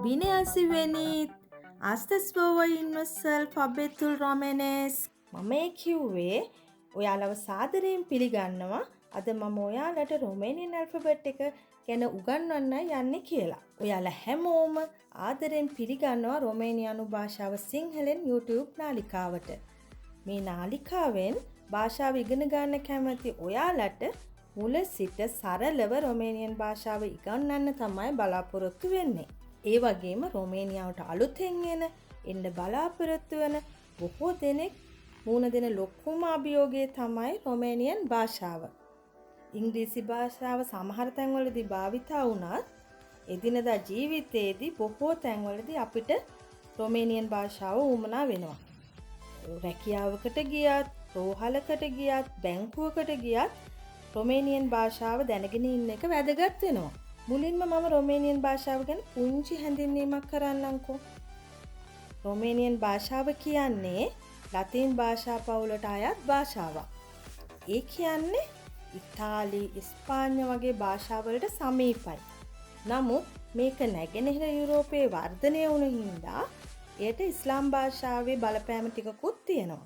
Binayasivenit Astasvova Universal Fabetul Romanes මම කිව්වේ ඔයාලව සාදරයෙන් පිළිගන්නවා අද මම ඔයාලට රොමේනියන් ඇල්ෆබෙට් එක ගැන උගන්වන්න යන්නේ කියලා. ඔයාලා හැමෝම ආදරයෙන් පිළිගන්නවා රොමේනියානු භාෂාව සිංහලෙන් YouTube නාලිකාවට. මේ නාලිකාවෙන් භාෂාව ඉගෙන ගන්න කැමති ඔයාලට මුල සිට සරලව රොමේනියන් භාෂාව ඉගන්වන්න තමයි බලාපොරොත්තු වෙන්නේ. ඒ වගේම රොමේනියාවට අලුතෙන් එන්න බලාපොරොත්තු වෙන බොහෝ දෙනෙක් මුණ දෙන ලොකුම අභියෝගය තමයි රොමේනියන් භාෂාව. ඉංග්‍රීසි භාෂාව සමහර තැන්වලදී භාවිතා වුණත් එදිනදා ජීවිතයේදී බොහෝ තැන්වලදී අපිට රොමේනියන් භාෂාව උවමනා වෙනවා. රැකියාවකට ගියත්, රෝහලකට ගියත්, බැංකුවකට ගියත් රොමේනියන් භාෂාව දැනගෙන ඉන්න එක වැදගත් වෙනවා. මුලින්ම මම රොමේනියන් භාෂාව ගැන පුංචි හැඳින්වීමක් කරන්නම්කෝ. රොමේනියන් භාෂාව කියන්නේ ලතින් භාෂා පවුලට අයත් භාෂාවක්. ඒ කියන්නේ ඉතාලි, ඉස්පාඤ්ඤ වගේ භාෂාවලට සමීපයි. නමුත් මේක නැගෙනහිර යුරෝපයේ වර්ධනය වුණු හින්දා එයට ඉස්ලාම් භාෂාවේ බලපෑම ටිකකුත් තියෙනවා.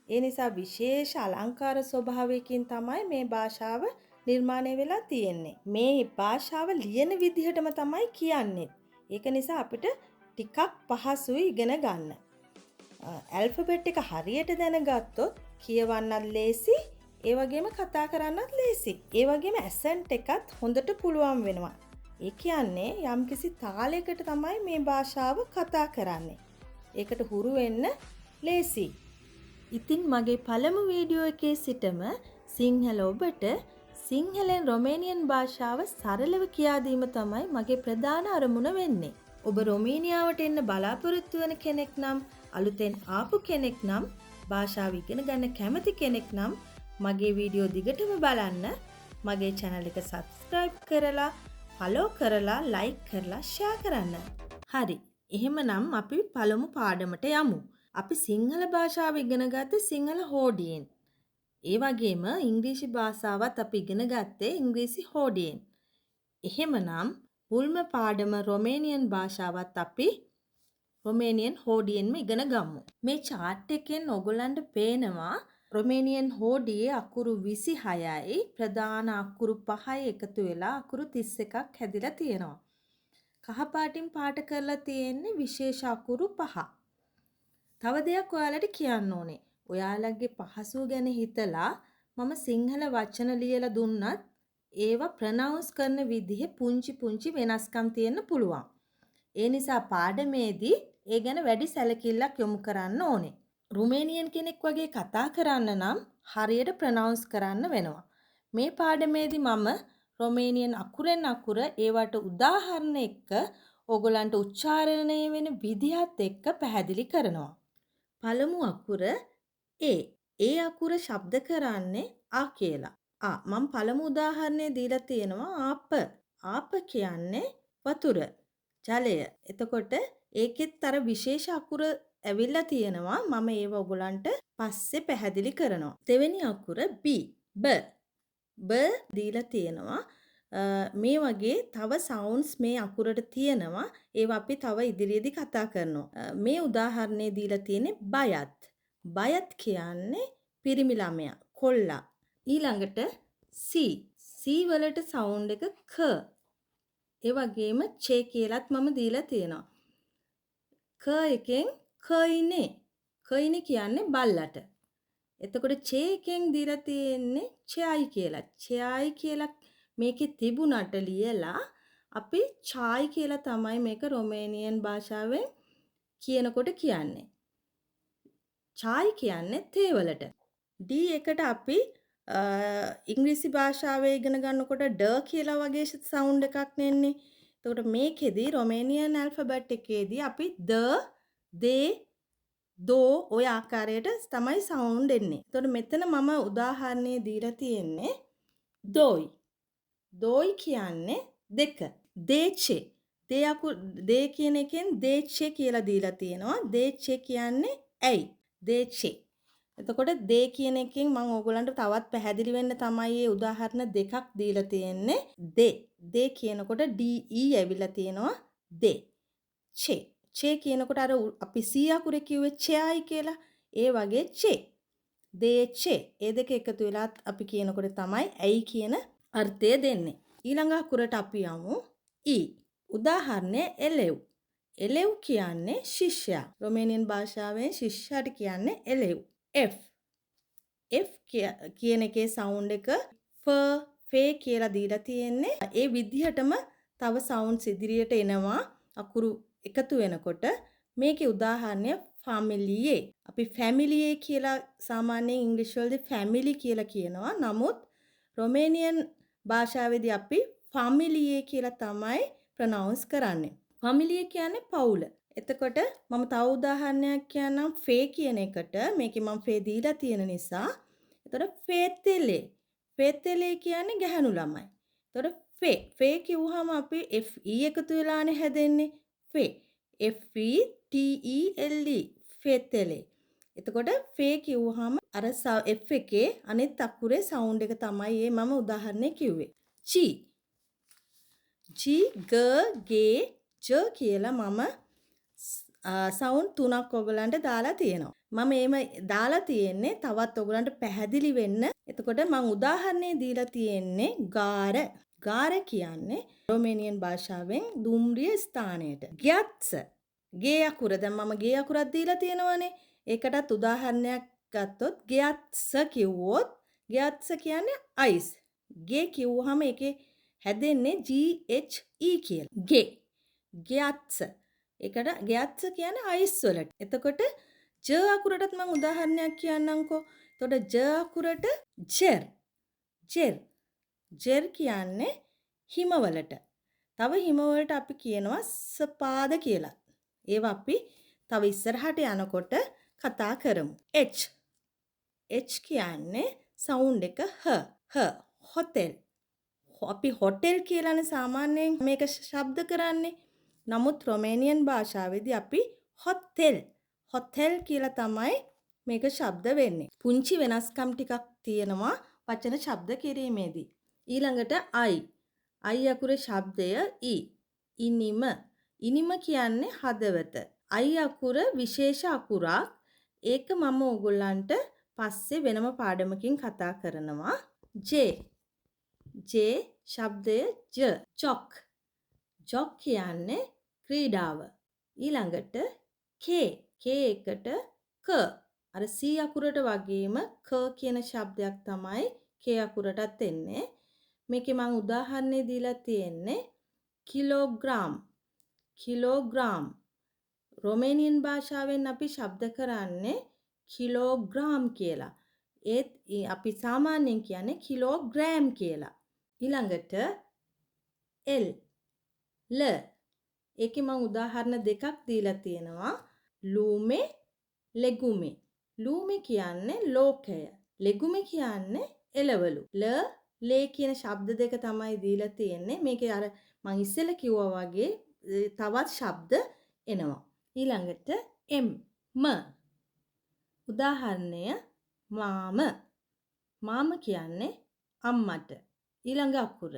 ඒ නිසා විශේෂ අලංකාර ස්වභාවයකින් තමයි මේ භාෂාව නිර්මාණය වෙලා තියෙන්නේ. මේ භාෂාව ලියන විදිහටම තමයි කියන්නේ. ඒක නිසා අපිට ටිකක් පහසුයි ඉගෙන ගන්න. ඇල්ෆබෙට් එක හරියට දැනගත්තොත් කියවන්නත් ලේසි, ඒ වගේම කතා කරන්නත් ලේසි. ඒ වගේම ඇසන්ට් එකත් හොඳට පුළුවන් වෙනවා. ඒ කියන්නේ යම්කිසි තාලයකට තමයි මේ භාෂාව කතා කරන්නේ. ඒකට හුරු වෙන්න ලේසි. ඉතින් මගේ පළමු වීඩියෝ එකේ සිටම සිංහල ඔබට සිංහලෙන් රොමේනියන් භාෂාව සරලව කියා දීම තමයි මගේ ප්‍රධාන අරමුණ වෙන්නේ. ඔබ රොමේනියාවට එන්න බලාපොරොත්තු වෙන කෙනෙක් නම්, අලුතෙන් ආපු කෙනෙක් නම්, භාෂාව ඉගෙන ගන්න කැමති කෙනෙක් නම් මගේ වීඩියෝ දිගටම බලන්න. මගේ channel එක subscribe කරලා, follow කරලා, like කරලා, share කරන්න. හරි. එහෙමනම් අපි පළමු පාඩමට යමු. අපි සිංහල භාෂාව ඉගෙන ගත්තේ සිංහල හෝඩියෙන්. ඒ වගේම ඉංග්‍රීසි භාෂාවත් අපි ඉගෙන ගත්තේ ඉංග්‍රීසි හෝඩියෙන්. එහෙමනම් මුල්ම පාඩම රොමේනියන් භාෂාවත් අපි රොමේනියන් හෝඩියෙන්ම ඉගෙන ගමු. මේ chart එකෙන් ඔයගොල්ලන්ට පේනවා රොමේනියන් හෝඩියේ අකුරු 26යි ප්‍රධාන අකුරු 5යි එකතු වෙලා අකුරු 31ක් හැදිලා තියෙනවා. කහ පාටින් පාට කරලා තියෙන්නේ විශේෂ අකුරු 5. තව දෙයක් ඔයාලට කියන්න ඕනේ. ඔයාලගේ පහසුව ගැන හිතලා මම සිංහල වචන ලියලා දුන්නත් ඒවා ප්‍රනවුන්ස් කරන විදිහේ පුංචි වෙනස්කම් තියෙන්න පුළුවන්. ඒ නිසා පාඩමේදී ඒ ගැන වැඩි සැලකිල්ලක් යොමු කරන්න ඕනේ. රුමේනියන් කෙනෙක් වගේ කතා කරන්න නම් හරියට ප්‍රනවුන්ස් කරන්න වෙනවා. මේ පාඩමේදී මම රොමේනියන් අකුරෙන් අකුර ඒවට උදාහරණ එක්ක ඕගොල්ලන්ට උච්චාරණය වෙන විදිහත් එක්ක පැහැදිලි කරනවා. පළමු අකුර ඒ. ඒ අකුර ශබ්ද කරන්නේ ආ කියලා. මම පළමු උදාහරණය දීලා තියෙනවා ආප. ආප කියන්නේ වතුර, ජලය. එතකොට ඒකෙත් අර විශේෂ අකුර ඇවිල්ලා තියෙනවා. මම ඒව ඔයගලන්ට පස්සේ පැහැදිලි කරනවා. දෙවෙනි අකුර B. බ. බ දීලා තියෙනවා. මේ වගේ තව සවුන්ඩ්ස් මේ අකුරට තියෙනවා. ඒවා අපි තව ඉදිරියේදී කතා කරනවා. මේ උදාහරණේ දීලා තියෙන්නේ බයත්. බයත් කියන්නේ පිරිමි ළමයා, කොල්ලා. ඊළඟට C. C වලට සවුන්ඩ් එක ක. ඒ වගේම චේ කියලාත් මම දීලා තියෙනවා. ක එකෙන් කයිනේ. කයිනේ කියන්නේ බල්ලට. එතකොට චේ එකෙන් දීලා තියෙන්නේ චයයි කියලා. චයයි කියලා මේකේ තිබුණට ලියලා අපි චායි කියලා තමයි මේක රොමේනියන් භාෂාවෙන් කියනකොට කියන්නේ. චායි කියන්නේ තේ වලට. D එකට අපි ඉංග්‍රීසි භාෂාවේ ඉගෙන ගන්නකොට ඩ කියලා වගේ සවුන්ඩ් එකක් නෙන්නේ. එතකොට මේකෙදි රොමේනියන් ඇල්ෆබෙට් එකේදී අපි ද, දේ, දෝ ඔය ආකාරයට තමයි සවුන්ඩ් එන්නේ. එතකොට මෙතන මම උදාහරණේ දීලා තියෙන්නේ දොයි. දොයි කියන්නේ දෙක. දේචේ. දේ කියන එකෙන් දේචේ කියලා දීලා තියෙනවා. දේචේ කියන්නේ ඇයි? දේචේ. එතකොට දේ කියන එකෙන් මම ඕගොල්ලන්ට තවත් පැහැදිලි වෙන්න තමයි මේ උදාහරණ දෙකක් දීලා තියෙන්නේ. දේ කියනකොට DE ඇවිල්ලා තියෙනවා දේ. චේ කියනකොට අර අපි සී අකුරේ කිව්වේ චෙයි කියලා. ඒ වගේ චේ. දේචේ. ඒ දෙක එකතු වෙලා අපි කියනකොට තමයි ඇයි කියන අර්ථය දෙන්නේ. ඊළඟ අකුරට අපි යමු E. උදාහරණය එලෙව්. එලෙව් කියන්නේ ශිෂ්‍යයා. රොමේනියන් භාෂාවෙන් ශිෂ්‍යයාට කියන්නේ එලෙව්. F කියන එකේ සවුන්ඩ් එක ෆේ කියලා දීලා තියෙන්නේ. ඒ විදිහටම තව සවුන්ඩ්ස් ඉදිරියට එනවා අකුරු එකතු වෙනකොට. මේකේ උදාහරණය ෆැමිලියේ. අපි ෆැමිලියේ කියලා සාමාන්‍යයෙන් ඉංග්‍රීසි වලදී ෆැමිලි කියලා කියනවා. නමුත් රොමේනියන් භාෂාවේදී අපි ෆැමිලියේ කියලා තමයි ප්‍රොනවුන්ස් කරන්නේ. ෆැමිලිය කියන්නේ පවුල. එතකොට මම තව උදාහරණයක් කියන්නම් ෆේ කියන එකට. මේකේ මම ෆේ දීලා තියෙන නිසා. එතකොට ෆේතෙලේ කියන්නේ ගැහණු ළමයි. එතකොට ෆේ කිව්වහම අපි FE එකතු වෙලානේ හැදෙන්නේ. FETELE ෆේතෙලේ. එතකොට ෆේ කිව්වහම අර F එකේ අනිත් අකුරේ සවුන්ඩ් එක තමයි මම උදාහරණේ කිව්වේ. G ගේ ජ කියලා මම සවුන්ඩ් තුනක් ඔයගලන්ට දාලා තියෙනවා. මම එහෙම දාලා තියෙන්නේ තවත් ඔයගලන්ට පැහැදිලි වෙන්න. එතකොට මම උදාහරණේ දීලා තියෙන්නේ ගාර. ගාර කියන්නේ රොමේනියන් භාෂාවෙන් දුම්රිය ස්ථානයට. ග්‍යත්ස. ගේ අකුර. දැන් මම ගේ අකුරක් දීලා තියෙනවානේ. ඒකටත් උදාහරණයක් ගත්තොත් ග්‍යත්ස කිව්වොත් ග්‍යත්ස කියන්නේ අයිස්. ගේ කිව්වහම ඒකේ හැදෙන්නේ GHE කියලා. ග්‍යත්ස. ඒකට ග්‍යත්ස කියන්නේ අයිස් වලට. එතකොට ජ අකුරටත් මම උදාහරණයක් කියන්නම්කෝ. එතකොට ජ අකුරට ජෙර් කියන්නේ හිමවලට. තව හිමවලට අපි කියනවා සපාද කියලා. ඒවා අපි තව ඉස්සරහට යනකොට කතා කරමු. H කියන්නේ සවුන්ඩ් එක හොටෙල්. අපි හොටෙල් කියලානේ සාමාන්‍යයෙන් මේක ශබ්ද කරන්නේ. නමුත් රොමේනියන් භාෂාවේදී අපි හොටෙල් කියලා තමයි මේක ශබ්ද වෙන්නේ. පුංචි වෙනස්කම් ටිකක් තියෙනවා වචන ශබ්ද කිරීමේදී. ඊළඟට I අකුරේ ශබ්දය ඉනිම කියන්නේ හදවත. I අකුර විශේෂ අකුරක්. ඒක මම ඕගොල්ලන්ට පස්සේ වෙනම පාඩමකින් කතා කරනවා. J ශබ්දය ජොක් කියන්නේ ක්‍රීඩාව. ඊළඟට K එකට අර C අකුරට වගේම ක කියන ශබ්දයක් තමයි K අකුරටත් එන්නේ. මේකේ මම උදාහරණේ දීලා තියෙන්නේ කිලෝග්‍රාම්. රොමේනියන් භාෂාවෙන් අපි ශබ්ද කරන්නේ කිලෝග්‍රාම් කියලා. ඒත් අපි සාමාන්‍යයෙන් කියන්නේ කිලෝග්‍රෑම් කියලා. ඊළඟට L ඒකේ මම උදාහරණ දෙකක් දීලා තියෙනවා. ලෙගුමේ කියන්නේ ලෝකය. ලෙගුමේ කියන්නේ එළවලු. ලේ කියන ශබ්ද දෙක තමයි දීලා තියෙන්නේ. මේකේ අර මම ඉස්සෙල්ලා කිව්වා වගේ තවත් ශබ්ද එනවා. ඊළඟට උදාහරණය මාම කියන්නේ අම්මට. ඊළඟ අකුර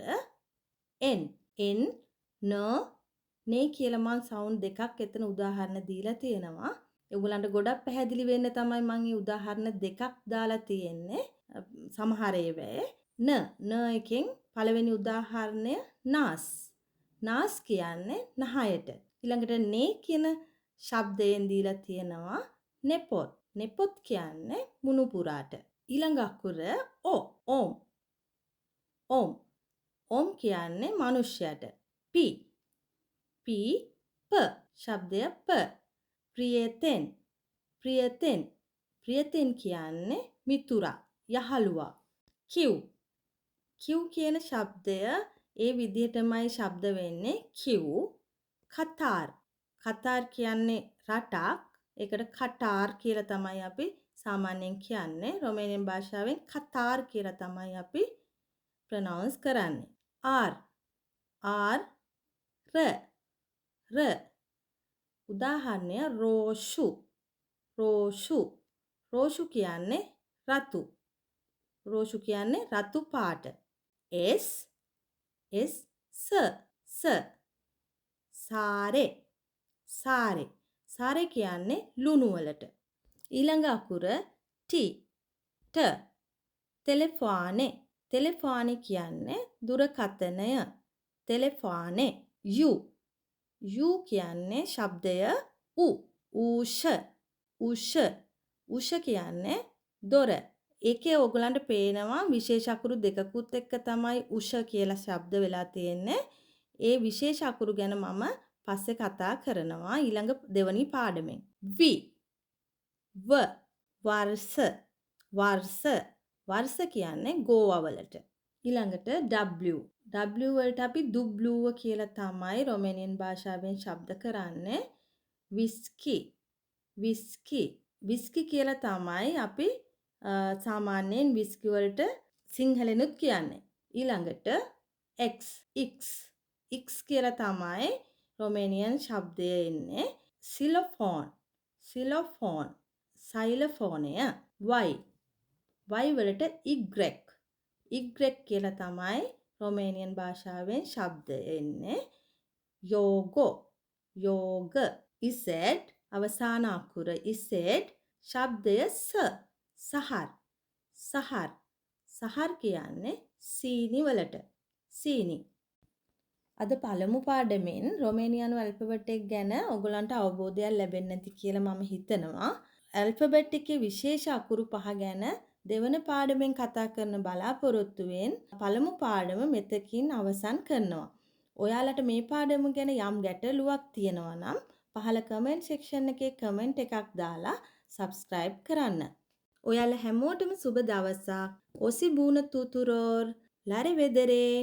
නේ කියලා මම සවුන්ඩ් දෙකක් එතන උදාහරණ දීලා තියෙනවා. ඒගොල්ලන්ට ගොඩක් පැහැදිලි වෙන්න තමයි මම මේ උදාහරණ දෙකක් දාලා තියෙන්නේ. සමහර ඒවායේ න එකෙන් පළවෙනි උදාහරණය නාස් කියන්නේ නහයට. ඊළඟට නේ කියන ශබ්දයෙන් දීලා තියෙනවා නෙපොත් කියන්නේ මුණුපුරාට. ඊළඟ අකුර ඕම් කියන්නේ මනුෂ්‍යයට. ප ශබ්දය ප්‍රියතෙන් කියන්නේ මිතුරා යහළුවා. Q කියන ශබ්දය ඒ විදිහටමයි ශබ්ද වෙන්නේ. කතාර් කියන්නේ රටක්. ඒකට කටාර් කියලා තමයි අපි සාමාන්‍යයෙන් කියන්නේ. රොමේනියන් භාෂාවෙන් කතාර් කියලා තමයි අපි ප්‍රොනවුන්ස් කරන්නේ. ර උදාහරණය රෝෂු රෝෂු කියන්නේ රතු. රෝෂු කියන්නේ රතු පාට. S S ස සාරේ සාරේ සාරේ කියන්නේ ලුණු වලට. ඊළඟ අකුර T ට ටෙලිෆෝනේ ටෙලිෆෝනේ කියන්නේ දුරකථනය. ටෙලිෆෝනේ U කියන්නේ ශබ්දය උ. ඌෂ උෂ කියන්නේ දොර. ඒකේ ඕගලන්ට පේනවා විශේෂ අකුරු දෙකකුත් එක්ක තමයි උෂ කියලා ශබ්ද වෙලා තියෙන්නේ. ඒ විශේෂ අකුරු ගැන මම පස්සේ කතා කරනවා ඊළඟ දෙවනි පාඩමෙන්. ව වර්ෂ කියන්නේ ගෝවා වලට. ඊළඟට W වලට අපි දුබ්ලුව කියලා තමයි රොමේනියන් භාෂාවෙන් ශබ්ද කරන්නේ. විස්කි කියලා තමයි අපි සාමාන්‍යයෙන් විස්කි වලට සිංහලෙනුත් කියන්නේ. ඊළඟට X කියලා තමයි රොමේනියන් ශබ්දය එන්නේ. සිලොෆෝන් සයිලෆෝනය. Y වලට Y කියලා තමයි රොමේනියන් භාෂාවෙන් ශබ්දය එන්නේ. යෝග Z අවසාන අකුර Z ශබ්දය සහර් කියන්නේ සීනි වලට. අද පළමු පාඩමෙන් රොමේනියානු ඇල්ෆබෙට් එක ගැන ඔයගලන්ට අවබෝධයක් ලැබෙන්නේ නැති කියලා මම හිතනවා. ඇල්ෆබෙට් එකේ විශේෂ අකුරු 5 ගැන දෙවන පාඩමෙන් කතා කරන බලාපොරොත්තුවෙන් පළමු පාඩම මෙතකින් අවසන් කරනවා. ඔයාලට මේ පාඩම ගැන යම් ගැටලුවක් තියෙනවා නම් පහළ කමෙන්ට් සෙක්ෂන් එකේ කමෙන්ට් එකක් දාලා සබ්ස්ක්‍රයිබ් කරන්න. ඔයාලා හැමෝටම සුබ දවසක්. ඔසි බූන තුතුරෝර් ලරි වෙදරේ